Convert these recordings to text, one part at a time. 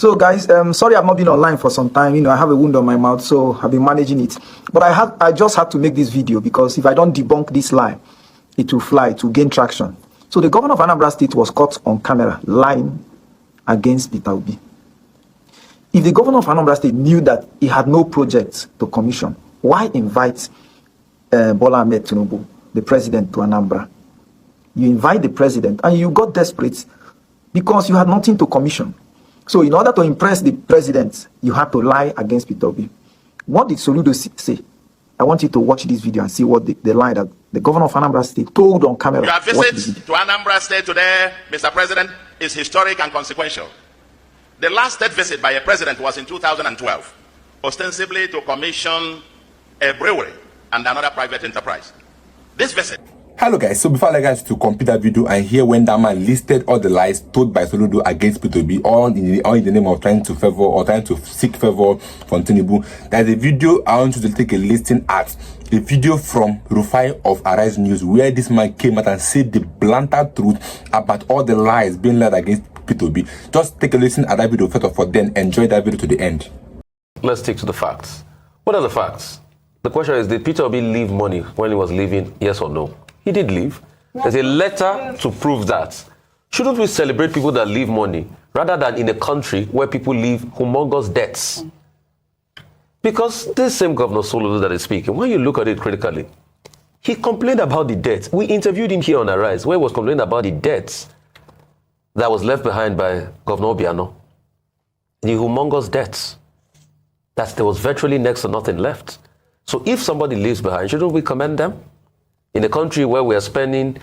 So guys, sorry I've not been online for some time. I have a wound on my mouth, so I've been managing it. But I just had to make this video because if I don't debunk this lie, it will fly, it will gain traction. So the governor of Anambra State was caught on camera lying against Peter Obi. If the governor of Anambra State knew that he had no project to commission, why invite Bola Ahmed Tinubu, the president, to Anambra? You invite the president and you got desperate because you had nothing to commission. So in order to impress the president, you had to lie against Peter Obi. What did Soludo say? I want you to watch this video and see what the lie that the governor of Anambra State told on camera. Your visit to Anambra State today, Mr. President, is historic and consequential. The last state visit by a president was in 2012, ostensibly to commission a brewery and another private enterprise. This visit... Hello guys, so before I let guys to complete that video and hear when that man listed all the lies told by Soludo against P2B, all in the name of trying to favor or trying to seek favor from Tinubu, there's a video I want you to take a listen at. A video from Rufai of Arise News where this man came out and said the blatant truth about all the lies being led against P2B. Just take a listen at that video first of all, then enjoy that video to the end. Let's stick to the facts. What are the facts? The question is, did Peter Obi leave money when he was leaving, yes or no? He did leave. There's a letter to prove that. Shouldn't we celebrate people that leave money rather than in a country where people leave humongous debts? Because this same Governor Soludo that is speaking, when you look at it critically, he complained about the debts. We interviewed him here on Arise, where he was complaining about the debts that was left behind by Governor Obiano. The humongous debts. That there was virtually next to nothing left. So if somebody leaves behind, shouldn't we commend them? In a country where we are spending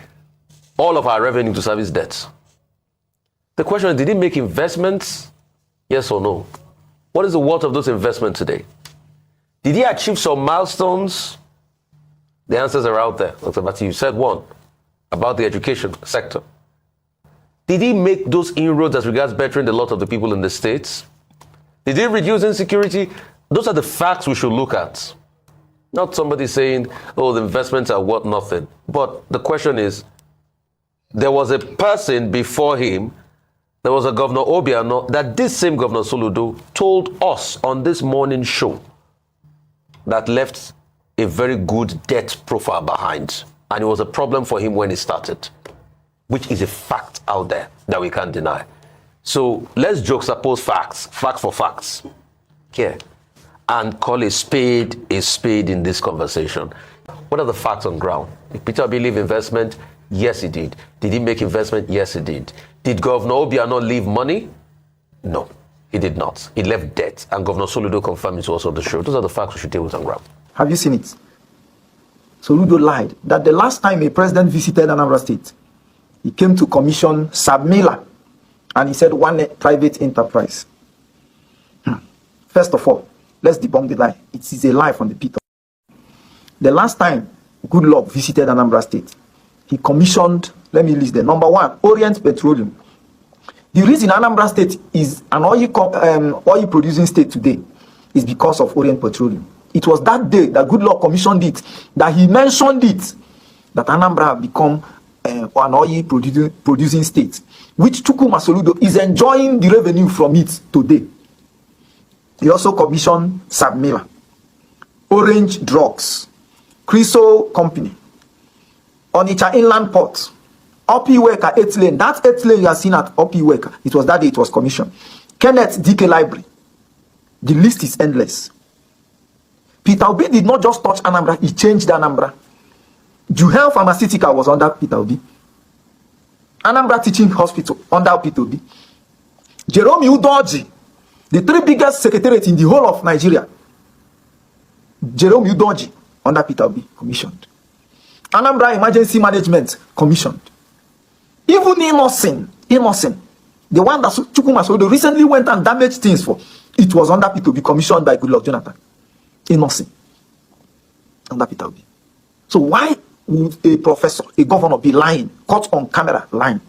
all of our revenue to service debts. The question is, did he make investments? Yes or no? What is the worth of those investments today? Did he achieve some milestones? The answers are out there. Dr. Bati, you said one about the education sector. Did he make those inroads as regards bettering the lot of the people in the states? Did he reduce insecurity? Those are the facts we should look at. Not somebody saying, oh, the investments are worth nothing. But the question is, there was a person before him, there was a Governor Obiano, that this same Governor Soludo told us on this morning show that left a very good debt profile behind. And it was a problem for him when he started, which is a fact out there that we can't deny. So let's juxtapose facts for facts. Here. And call a spade in this conversation. What are the facts on ground? Did Peter Obi leave investment? Yes, he did. Did he make investment? Yes, he did. Did Governor Obiano leave money? No, he did not. He left debt, and Governor Soludo confirmed it was on the show. Those are the facts we should deal with on ground. Have you seen it? Soludo lied that the last time a president visited Anambra State, he came to commission Sabmila, and he said one private enterprise. First of all, let's debunk the lie. It is a lie from the pit. The last time Goodluck visited Anambra State, he commissioned, let me list them. Number one, Orient Petroleum. The reason Anambra State is an oil producing state today is because of Orient Petroleum. It was that day that Goodluck commissioned it, that he mentioned it, that Anambra have become an oil producing state, which Chukwuma Soludo is enjoying the revenue from it today. He also commissioned Sabmila, Orange Drugs, Criso Company, Onitsha Inland Port, Opiweka 8 lane. That 8 lane you are seeing at Opiweka, it was that day it was commissioned. Kenneth DK Library. The list is endless. Peter Obi did not just touch Anambra, he changed Anambra. Juhel Pharmaceutical was under Peter Obi. Anambra Teaching Hospital under Peter Obi. Jerome Udoji, the 3 biggest secretariats in the whole of Nigeria, Jerome Udoji, under Peter Obi, commissioned. Anambra Emergency Management, commissioned. Even Innocent, the one that Chukwuma Soludo recently went and damaged things for, it was under Peter Obi, commissioned by Goodluck Jonathan. Innocent, under Peter Obi. So why would a professor, a governor, be lying, caught on camera lying?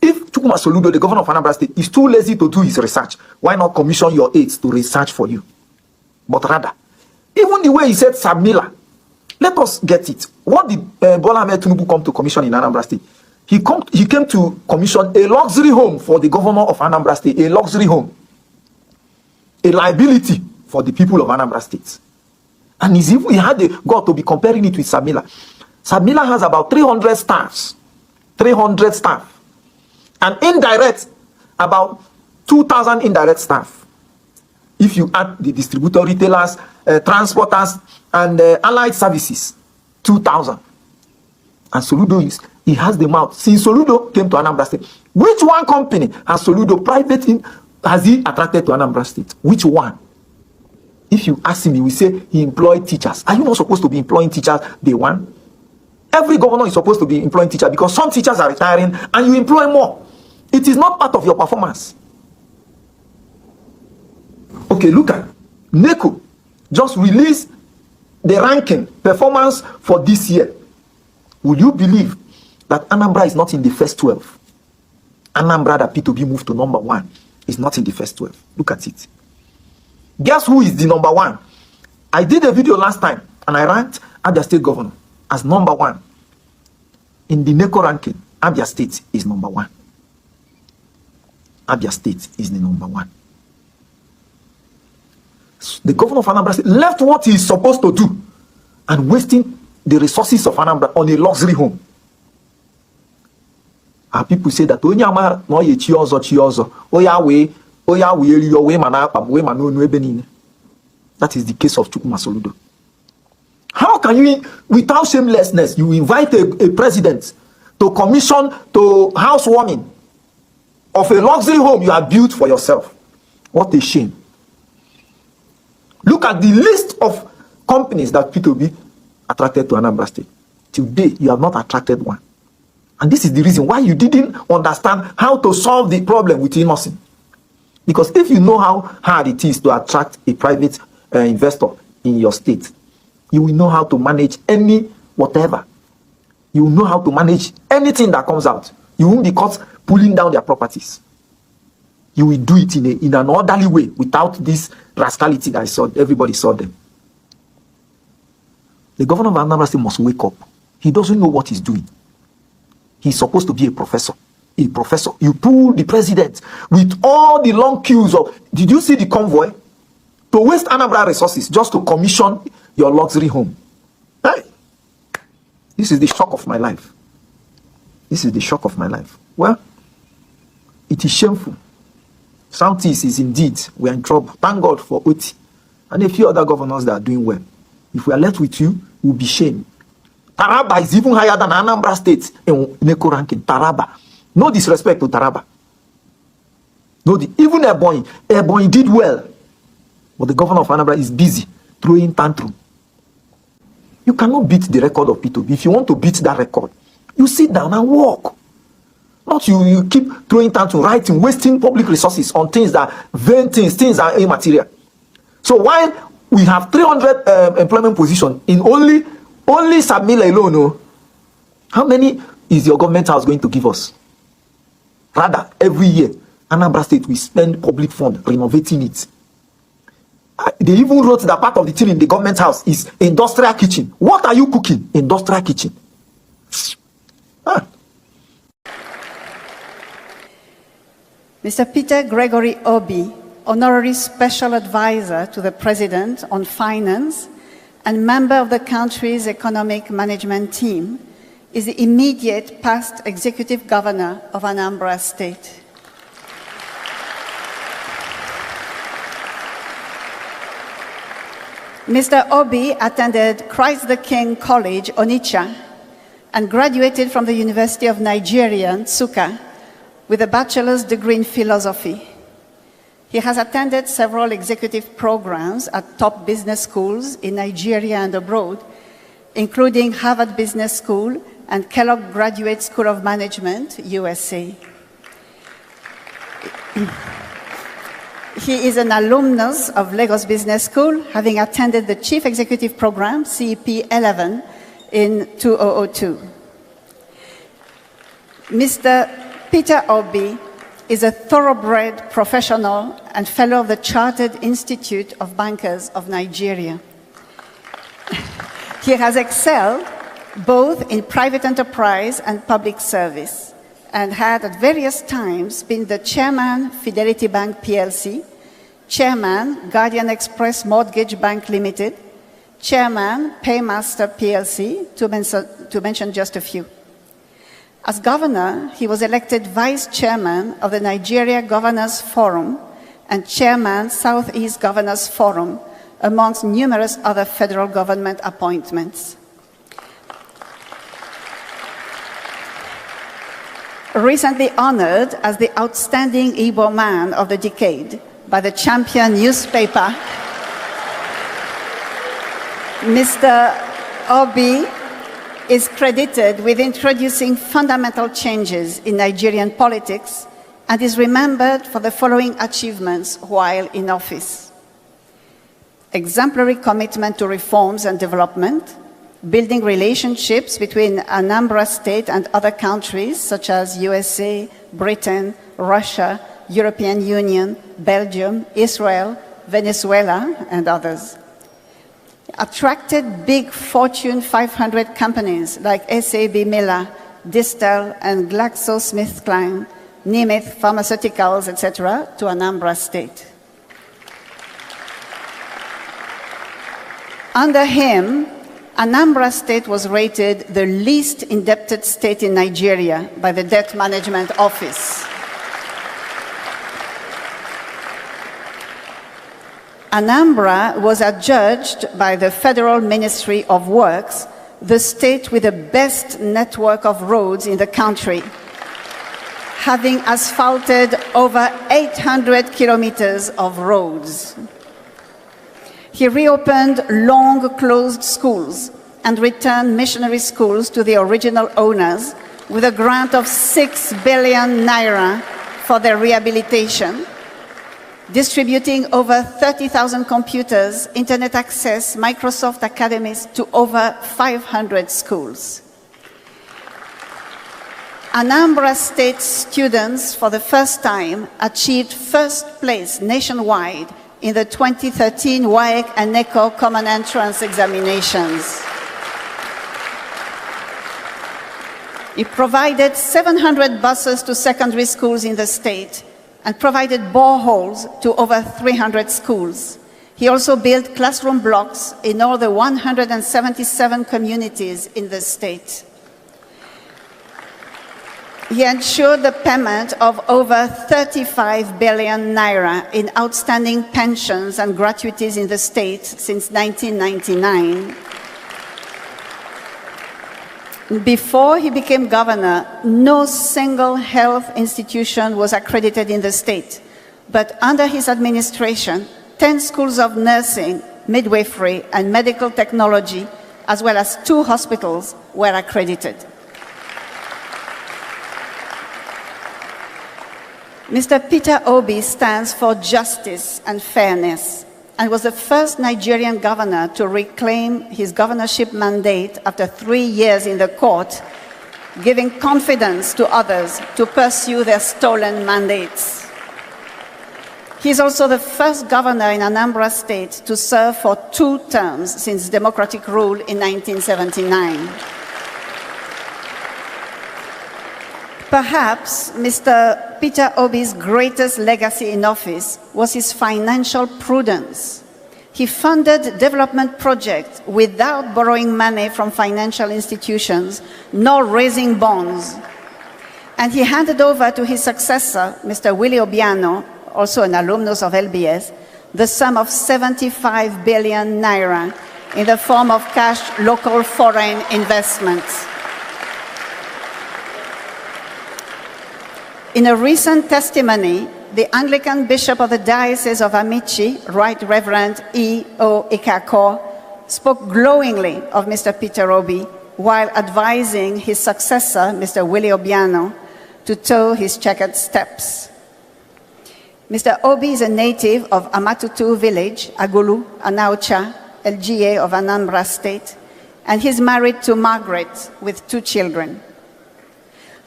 If Chukwuma Soludo, the governor of Anambra State, is too lazy to do his research, why not commission your aides to research for you? But rather, even the way he said Sabmila, let us get it. What did Bola Ahmed Tinubu come to commission in Anambra State? He came to commission a luxury home for the governor of Anambra State, a luxury home. a liability for the people of Anambra State. And he had the God to be comparing it with Samila. Samila has about 300 staffs. 300 staff. And indirect, about 2,000 indirect staff. If you add the distributor, retailers, transporters, and allied services, 2,000. And Soludo he has the mouth. Since Soludo came to Anambra State, which one company has Soludo has he attracted to Anambra State? Which one? If you ask him, he will say he employed teachers. Are you not supposed to be employing teachers day one? Every governor is supposed to be employing teachers because some teachers are retiring and you employ more. It is not part of your performance. Okay, look at NECO just released the ranking performance for this year. Would you believe that Anambra is not in the first 12? Anambra, that P2B moved to number 1, is not in the first 12. Look at it. Guess who is the number 1? I did a video last time and I ranked Abia State Governor as number 1. In the NECO ranking, Abia State is number 1. Abia State is the number 1. The governor of Anambra State left what he is supposed to do and wasting the resources of Anambra on a luxury home. And people say that that is the case of Gov Soludo. How can you, without shamelessness, you invite a president to commission to housewarming of a luxury home you have built for yourself? What a shame. Look at the list of companies that P2B attracted to Anambra State. Today, you have not attracted one. And this is the reason why you didn't understand how to solve the problem with Innocent. Because if you know how hard it is to attract a private investor in your state, you will know how to manage any whatever. You will know how to manage anything that comes out. You won't be caught pulling down their properties. You will do it in an orderly way without this rascality that I saw. Everybody saw them. The governor of Anambra State must wake up. He doesn't know what he's doing. He's supposed to be a professor. A professor. You pull the president with all the long queues of... Did you see the convoy? To waste Anambra resources just to commission your luxury home. Hey, this is the shock of my life. This is the shock of my life. Well, it is shameful. Southeast is indeed, we're in trouble. Thank God for Oti and a few other governors that are doing well. If we are left with you, we'll be shamed. Taraba is even higher than Anambra State in NECO ranking. Taraba. No disrespect to Taraba. Even Ebonyi did well. But the governor of Anambra is busy throwing tantrum. You cannot beat the record of P2B. If you want to beat that record, you sit down and walk. Not you keep throwing tantrum, writing, wasting public resources on things that vain things that are immaterial. So while we have 300 employment positions in only Samila alone, how many is your government house going to give us? Rather, every year, Anambra State will spend public fund renovating it. They even wrote that part of the thing in the government house is industrial kitchen. What are you cooking? Industrial kitchen. Mr. Peter Gregory Obi, Honorary Special Advisor to the President on Finance and member of the country's economic management team, is the immediate past Executive Governor of Anambra State. Mr. Obi attended Christ the King College, Onitsha, and graduated from the University of Nigeria, Nsukka, with a bachelor's degree in philosophy. He has attended several executive programs at top business schools in Nigeria and abroad, including Harvard Business School and Kellogg Graduate School of Management, USA. He is an alumnus of Lagos Business School, having attended the Chief Executive Program, CEP 11, in 2002. Mr. Peter Obi is a thoroughbred professional and fellow of the Chartered Institute of Bankers of Nigeria. He has excelled both in private enterprise and public service, and had at various times been the chairman, Fidelity Bank PLC, Chairman, Guardian Express Mortgage Bank Limited, Chairman, Paymaster PLC, to mention just a few. As governor, he was elected Vice Chairman of the Nigeria Governors Forum and Chairman, Southeast Governors Forum, amongst numerous other federal government appointments. Recently honored as the Outstanding Igbo Man of the Decade by the Champion newspaper, Mr. Obi is credited with introducing fundamental changes in Nigerian politics and is remembered for the following achievements while in office: exemplary commitment to reforms and development, building relationships between Anambra State and other countries such as USA, Britain, Russia, European Union, Belgium, Israel, Venezuela, and others. Attracted big Fortune 500 companies like SAB Miller, Distel, and GlaxoSmithKline, Nemeth Pharmaceuticals, etc., to Anambra State. Under him, Anambra State was rated the least indebted state in Nigeria by the Debt Management Office. Anambra was adjudged by the Federal Ministry of Works the state with the best network of roads in the country, having asphalted over 800 kilometers of roads. He reopened long-closed schools and returned missionary schools to the original owners with a grant of 6 billion naira for their rehabilitation, distributing over 30,000 computers, internet access, Microsoft academies to over 500 schools. Anambra State students, for the first time, achieved first place nationwide in the 2013 WAEC and NECO Common Entrance examinations. He provided 700 buses to secondary schools in the state and provided boreholes to over 300 schools. He also built classroom blocks in all the 177 communities in the state. He ensured the payment of over 35 billion naira in outstanding pensions and gratuities in the state since 1999. Before he became governor, no single health institution was accredited in the state. But under his administration, 10 schools of nursing, midwifery, and medical technology, as well as 2 hospitals, were accredited. Mr. Peter Obi stands for justice and fairness and was the first Nigerian governor to reclaim his governorship mandate after 3 years in the court, giving confidence to others to pursue their stolen mandates. He is also the first governor in Anambra State to serve for 2 terms since democratic rule in 1979. Perhaps Mr. Peter Obi's greatest legacy in office was his financial prudence. He funded development projects without borrowing money from financial institutions, nor raising bonds. And he handed over to his successor, Mr. Willie Obiano, also an alumnus of LBS, the sum of 75 billion naira in the form of cash local foreign investments. In a recent testimony, the Anglican Bishop of the Diocese of Amici, Right Reverend E.O. Ikako, spoke glowingly of Mr. Peter Obi while advising his successor, Mr. Willie Obiano, to toe his checkered steps. Mr. Obi is a native of Amatutu village, Agulu, Anaucha, LGA of Anambra State, and he's married to Margaret with 2 children.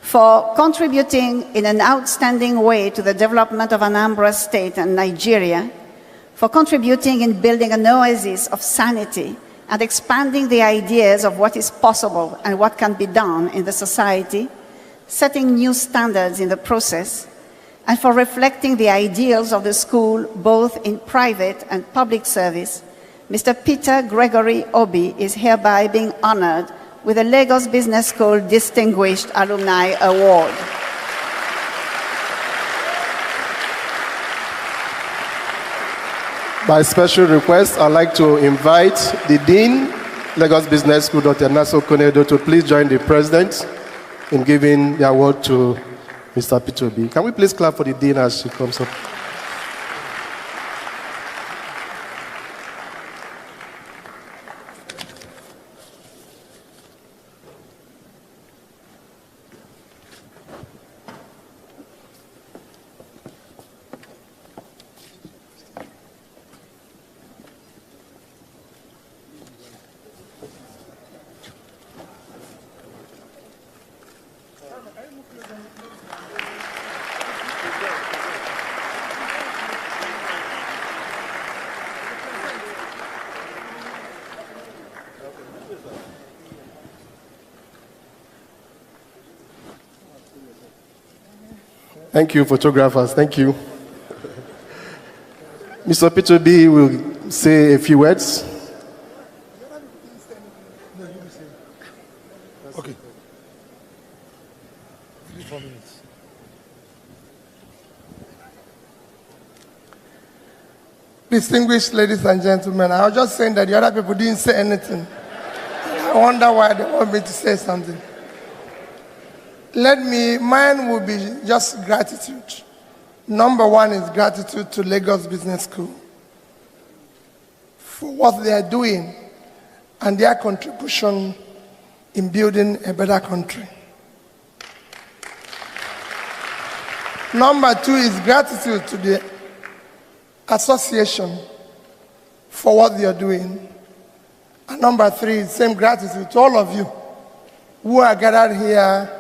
For contributing in an outstanding way to the development of Anambra State and Nigeria, for contributing in building an oasis of sanity and expanding the ideas of what is possible and what can be done in the society, setting new standards in the process, and for reflecting the ideals of the school both in private and public service, Mr. Peter Gregory Obi is hereby being honored with the Lagos Business School Distinguished Alumni Award. By special request, I'd like to invite the Dean, Lagos Business School, Dr. Naso Konedo, to please join the President in giving the award to Mr. Peter Obi. Can we please clap for the Dean as she comes up? Thank you, photographers. Thank you. Mr. Peter B will say a few words. Okay. 4 minutes. Distinguished ladies and gentlemen, I was just saying that the other people didn't say anything. I wonder why they want me to say something. Mine will be just gratitude. Number one is gratitude to Lagos Business School for what they are doing and their contribution in building a better country. Number two is gratitude to the association for what they are doing. And number three is same gratitude to all of you who are gathered here.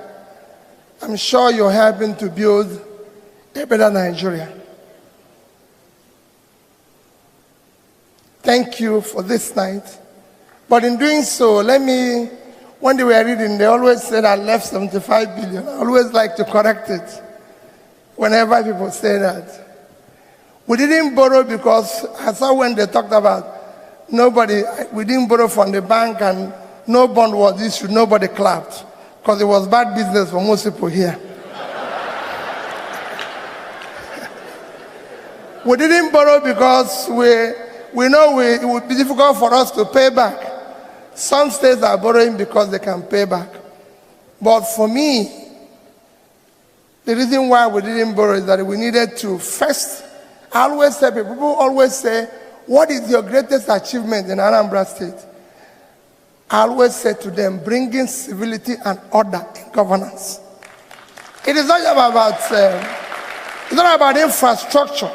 I'm sure you're helping to build a better Nigeria. Thank you for this night. But in doing so, when they were reading, they always said I left 75 billion. I always like to correct it whenever people say that. We didn't borrow because I saw when they talked about we didn't borrow from the bank and no bond was issued, nobody clapped. Because it was bad business for most people here. We didn't borrow because we know it would be difficult for us to pay back. Some states are borrowing because they can pay back. But for me, the reason why we didn't borrow is that we needed to first, I always say, people always say, what is your greatest achievement in Anambra State? I always say to them, bringing civility and order in governance. It is not about infrastructure.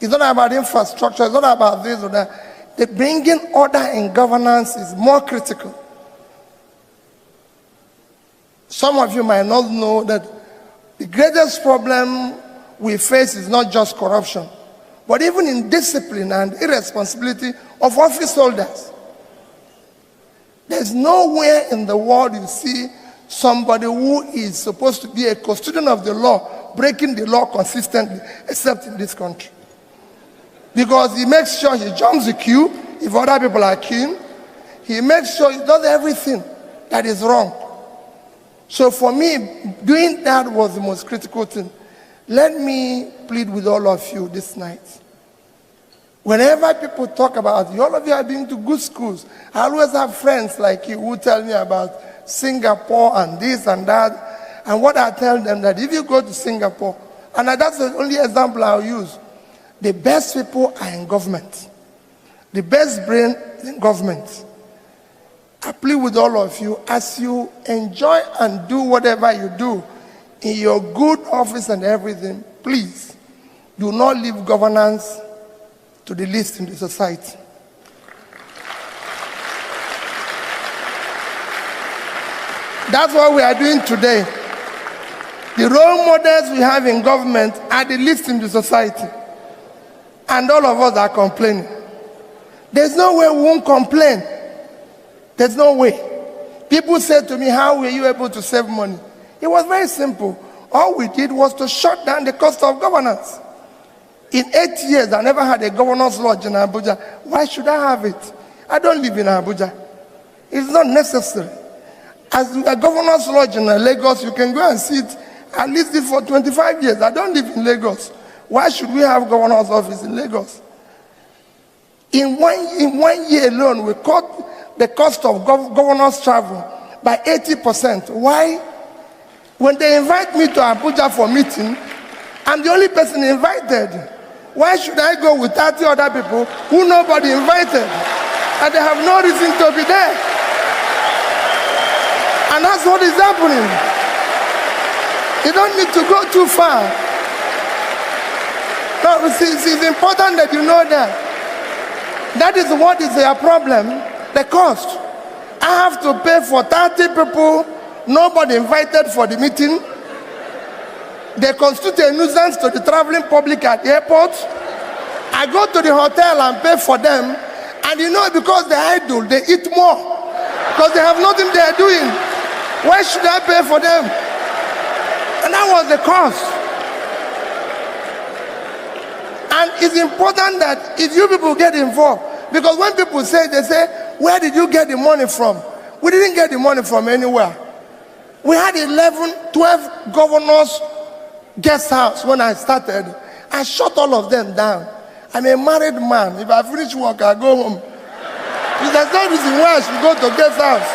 It's not about infrastructure. It's not about this or that. The bringing order in governance is more critical. Some of you might not know that the greatest problem we face is not just corruption, but even indiscipline and irresponsibility of office holders. There's nowhere in the world you see somebody who is supposed to be a custodian of the law breaking the law consistently, except in this country. Because he makes sure he jumps the queue if other people are queuing. He makes sure he does everything that is wrong. So for me, doing that was the most critical thing. Let me plead with all of you this night. Whenever people talk about you, all of you are being to good schools. I always have friends like you who tell me about Singapore and this and that. And what I tell them that if you go to Singapore, and that's the only example I'll use, the best people are in government. The best brain is in government. I plead with all of you, as you enjoy and do whatever you do in your good office and everything, please do not leave governance to the least in the society. That's what we are doing today. The role models we have in government are the least in the society. And all of us are complaining. There's no way we won't complain. There's no way. People say to me, how were you able to save money? It was very simple. All we did was to shut down the cost of governance. In 8 years, I never had a governor's lodge in Abuja. Why should I have it? I don't live in Abuja. It's not necessary. As a governor's lodge in Lagos, you can go and sit at least for 25 years. I don't live in Lagos. Why should we have governor's office in Lagos? In one year alone, we cut the cost of governor's travel by 80%. Why? When they invite me to Abuja for meeting, I'm the only person invited. Why should I go with 30 other people who nobody invited? And they have no reason to be there. And that's what is happening. You don't need to go too far. No, it's important that you know that. That is what is their problem, the cost. I have to pay for 30 people, nobody invited for the meeting. They constitute a nuisance to the traveling public at the airport. I go to the hotel and pay for them. And you know, because they're idle, they eat more. Because they have nothing they're doing. Why should I pay for them? And that was the cost. And it's important that if you people get involved, because when people say, they say, where did you get the money from? We didn't get the money from anywhere. We had 12 governors guest house when I started. I shut all of them down. I'm a married man. If I finish work, I go home. There's no reason why I should go to guest house.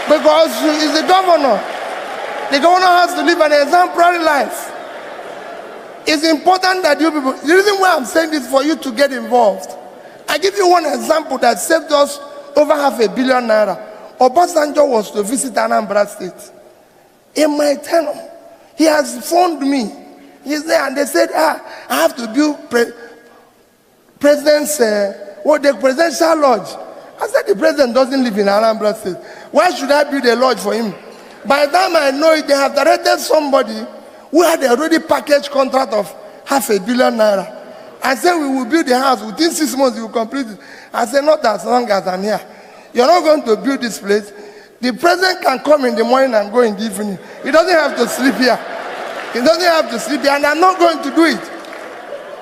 Because he's the governor. The governor has to live an exemplary life. It's important that you people, the reason why I'm saying this for you to get involved. I give you one example that saved us over $500 million. Obasanjo was to visit Anambra State. In my tenure, he has phoned me. He's there, and they said, I have to build the presidential lodge. I said, the president doesn't live in Anambra State. Why should I build a lodge for him? By the time I know it, they have directed somebody who had already packaged contract of $500 million. I said, we will build the house. Within 6 months, we will complete it. I said, not as long as I'm here. You're not going to build this place. The president can come in the morning and go in the evening. He doesn't have to sleep here. He doesn't have to sleep here, and I'm not going to do it.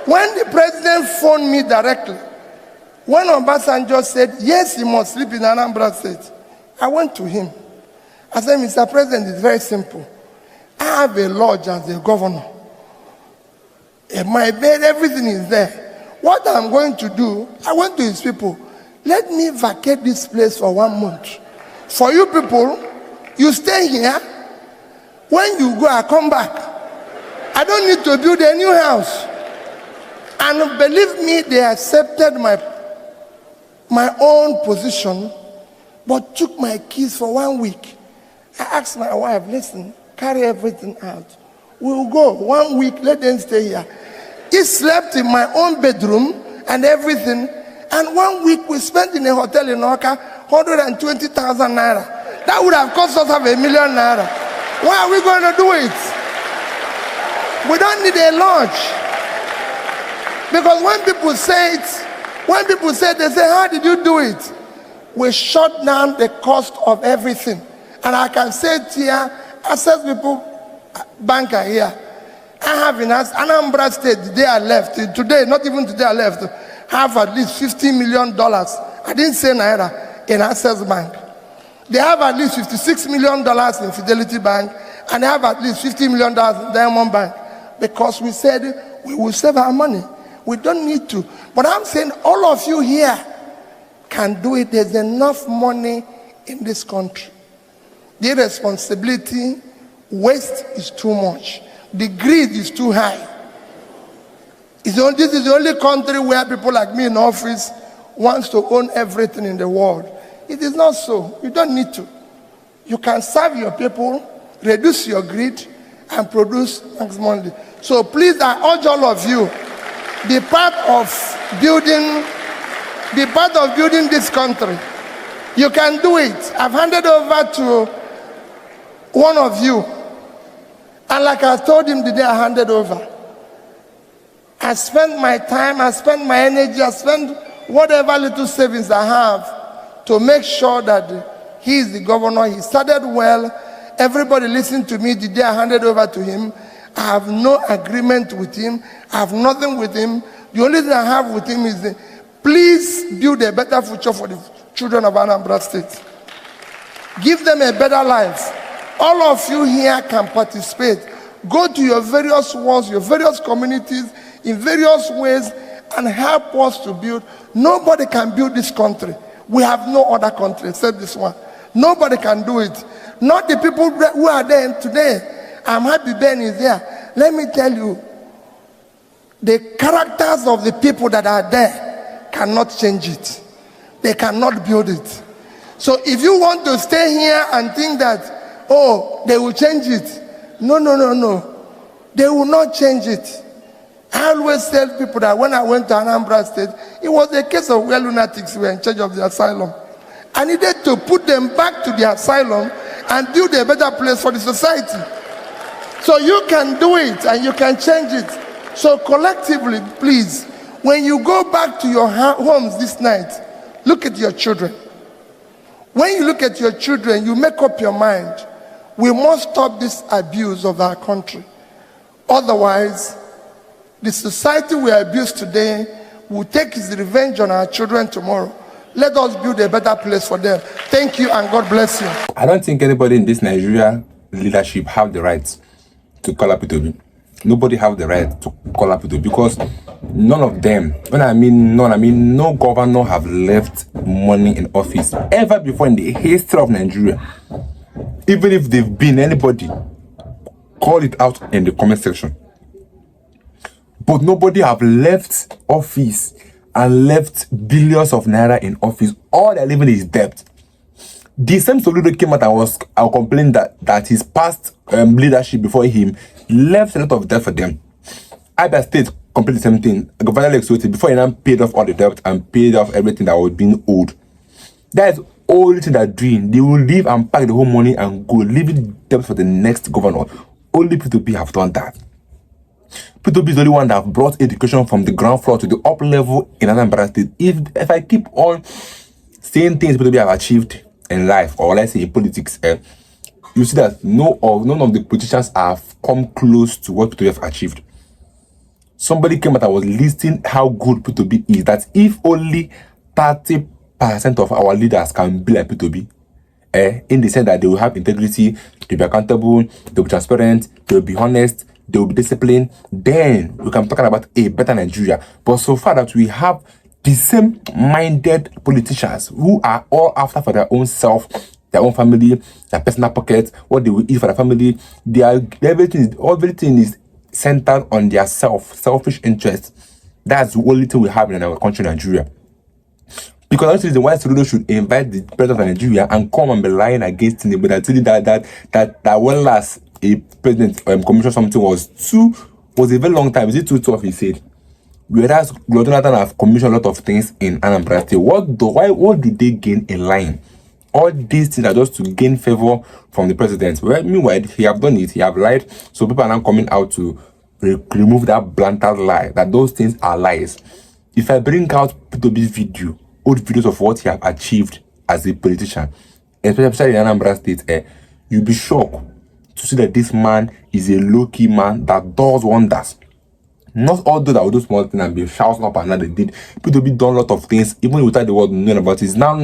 When the president phoned me directly, when Obasanjo said, yes, he must sleep in Anambra State, I went to him. I said, Mr. President, it's very simple. I have a lodge as a governor. My bed, everything is there. What I'm going to do, I went to his people, let me vacate this place for 1 month. For you people, you stay here. When you go, I come back. I don't need to build a new house. And believe me, they accepted my own position, but took my keys for 1 week. I asked my wife, listen, carry everything out. We'll go 1 week, let them stay here. He slept in my own bedroom and everything. And 1 week we spent in a hotel in Oka, 120,000 naira. That would have cost us $500 million. Why are we going to do it? We don't need a lodge. Because when people say it, they say, how did you do it? We shut down the cost of everything. And I can say it here, access people, banker here. I have in Anambra State, the day I left, today, not even today I left, have at least $50 million. I didn't say naira, in Access Bank. They have at least $56 million in Fidelity Bank, and they have at least $50 million in Diamond Bank. Because we said we will save our money. We don't need to. But I'm saying all of you here can do it. There's enough money in this country. The irresponsibility, waste is too much. The greed is too high. This is the only country where people like me in office wants to own everything in the world. It is not so. You don't need to. You can serve your people, reduce your greed, and produce maximum. So please, I urge all of you, be part of building this country. You can do it. I've handed over to one of you. And like I told him the day I handed over, I spent my time, I spent my energy, I spent whatever little savings I have to make sure that he is the governor. He started well. Everybody listen to me the day I handed over to him. I have no agreement with him. I have nothing with him. The only thing I have with him is please build a better future for the children of Anambra State. Give them a better life. All of you here can participate. Go to your various wards, your various communities, in various ways, and help us to build. Nobody can build this country. We have no other country except this one. Nobody can do it. Not the people who are there today. I'm happy Ben is there. Let me tell you, the characters of the people that are there cannot change it. They cannot build it. So if you want to stay here and think that, oh, they will change it. No. They will not change it. I always tell people that when I went to Anambra State, it was a case of where lunatics were in charge of the asylum. I needed to put them back to the asylum and build a better place for the society. So you can do it and you can change it. So collectively, please, when you go back to your homes this night, look at your children. When you look at your children, you make up your mind. We must stop this abuse of our country. Otherwise, the society we abuse today will take its revenge on our children tomorrow. Let us build a better place for them. Thank you and God bless you. I don't think anybody in this Nigeria leadership have the right to call up P2B. Nobody have the right to call up P2B because none of them, when I mean none, I mean no governor have left money in office ever before in the history of Nigeria. Even if they've been anybody, call it out in the comment section. But nobody have left office and left billions of naira in office. All they're living is debt. The same Soludo came out and was complained that his past leadership before him left a lot of debt for them. Abia State completed the same thing. Governor Exotic before he now paid off all the debt and paid off everything that was being owed. That is all thing they're doing. They will leave and pack the whole money and go, leaving debt for the next governor. Only P2P have done that. P2P is the only one that have brought education from the ground floor to the up level in Anambra State. If I keep on saying things P2P have achieved in life, or let's say in politics, you see that none of the politicians have come close to what P2P have achieved. Somebody came out and was listing how good P2P is, that if only 30% of our leaders can be like P2P, in the sense that they will have integrity, they'll be accountable, they'll be transparent, they'll be honest, they will be disciplined, then we can talk about a better Nigeria. But so far that we have the same minded politicians who are all after for their own self, their own family, their personal pockets, what they will eat for their family. Everything is centered on their selfish interest. That's the only thing we have in our country, Nigeria. Because that's the reason why Soludo should invite the president of Nigeria and come and be lying against him. But I tell you that when last a president commissioned something was a very long time. Is it too tough? He said. Whereas Jonathan have commissioned a lot of things in Anambra State. What did they gain in lying? All these things are just to gain favor from the president. Well, meanwhile, he have done it. He have lied. So people are now coming out to remove that blatant lie, that those things are lies. If I bring out P2B's video, old videos of what he have achieved as a politician, especially in Anambra State, you'll be shocked to see that this man is a low-key man that does wonders. Not all those that will do small things and be shouting up and now they did. P2B done a lot of things, even without the world knowing about it. It's now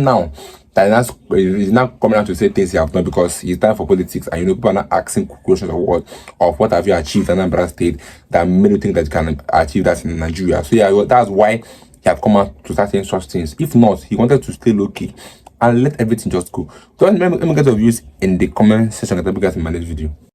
that he's now coming out to say things he have done because it's time for politics, and people are not asking questions of what have you achieved in Anambra State that made you think that you can achieve that in Nigeria. So yeah, that's why he have come out to start saying such things. If not, he wanted to stay low-key and let everything just go. So let me get your views in the comment section that we guys in my next video.